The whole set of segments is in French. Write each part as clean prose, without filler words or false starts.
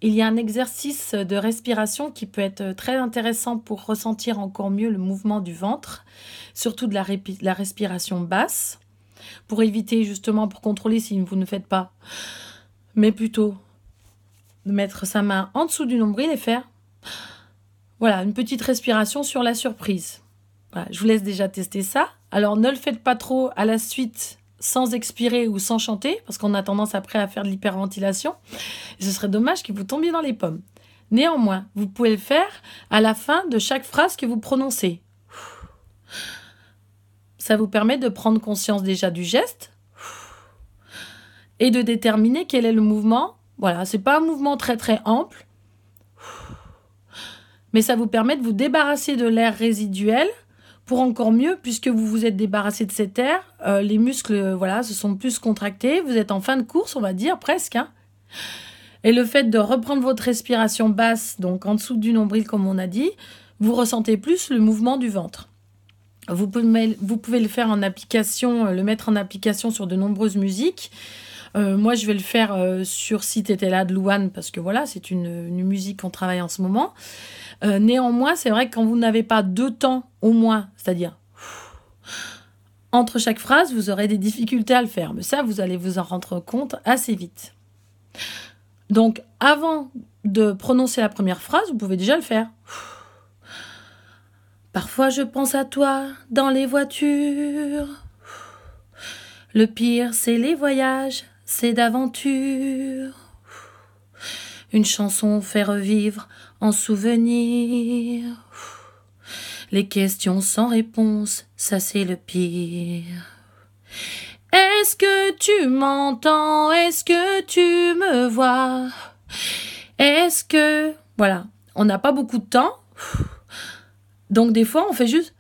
il y a un exercice de respiration qui peut être très intéressant pour ressentir encore mieux le mouvement du ventre, surtout de la respiration basse, pour éviter justement, pour contrôler si vous ne faites pas, mais plutôt de mettre sa main en dessous du nombril et faire voilà, une petite respiration sur la surprise. Voilà, je vous laisse déjà tester ça. Alors ne le faites pas trop à la suite sans expirer ou sans chanter, parce qu'on a tendance après à faire de l'hyperventilation. Et ce serait dommage que vous tombiez dans les pommes. Néanmoins, vous pouvez le faire à la fin de chaque phrase que vous prononcez. Ça vous permet de prendre conscience déjà du geste et de déterminer quel est le mouvement. Voilà, c'est pas un mouvement très très ample, mais ça vous permet de vous débarrasser de l'air résiduel pour encore mieux, puisque vous vous êtes débarrassé de cet air, les muscles voilà, se sont plus contractés, vous êtes en fin de course, on va dire, presque. Et le fait de reprendre votre respiration basse, donc en dessous du nombril comme on a dit, vous ressentez plus le mouvement du ventre. Vous pouvez le faire en application, le mettre en application sur de nombreuses musiques. Moi, je vais le faire sur Si t'étais là de Louane, parce que voilà, c'est une musique qu'on travaille en ce moment. Néanmoins, c'est vrai que quand vous n'avez pas 2 temps au moins, c'est-à-dire entre chaque phrase, vous aurez des difficultés à le faire. Mais ça, vous allez vous en rendre compte assez vite. Donc, avant de prononcer la première phrase, vous pouvez déjà le faire. Parfois, je pense à toi dans les voitures. Le pire, c'est les voyages, c'est d'aventure. Une chanson fait revivre en souvenir. Les questions sans réponse, ça c'est le pire. Est-ce que tu m'entends? Est-ce que tu me vois? Est-ce que... Voilà, on n'a pas beaucoup de temps. Donc des fois, on fait juste...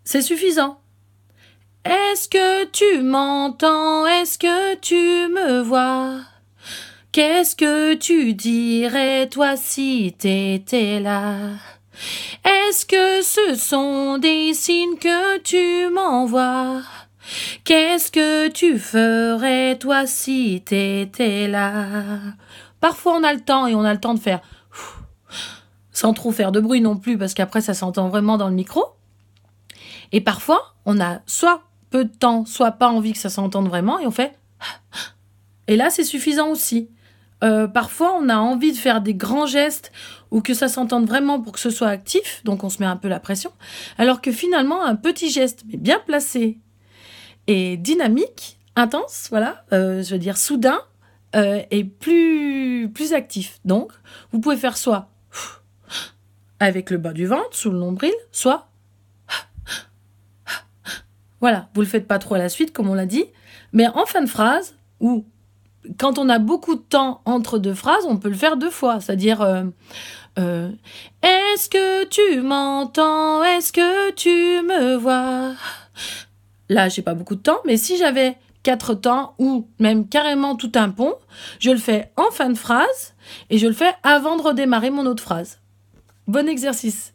C'est suffisant. Est-ce que tu m'entends? Est-ce que tu me vois? Qu'est-ce que tu dirais, toi, si t'étais là? Est-ce que ce sont des signes que tu m'envoies? Qu'est-ce que tu ferais, toi, si t'étais là? Parfois, on a le temps et on a le temps de faire sans trop faire de bruit non plus, parce qu'après, ça s'entend vraiment dans le micro. Et parfois, on a soit peu de temps, soit pas envie que ça s'entende vraiment, et on fait... Et là, c'est suffisant aussi. Parfois, on a envie de faire des grands gestes ou que ça s'entende vraiment pour que ce soit actif, donc on se met un peu la pression, alors que finalement, un petit geste, mais bien placé et dynamique, intense, voilà, je veux dire soudain, est plus actif. Donc, vous pouvez faire soit avec le bas du ventre, sous le nombril, soit... Voilà, vous le faites pas trop à la suite, comme on l'a dit, mais en fin de phrase, ou quand on a beaucoup de temps entre 2 phrases, on peut le faire 2 fois. C'est-à-dire, est-ce que tu m'entends? Est-ce que tu me vois? Là, j'ai pas beaucoup de temps, mais si j'avais 4 temps ou même carrément tout un pont, je le fais en fin de phrase et je le fais avant de redémarrer mon autre phrase. Bon exercice!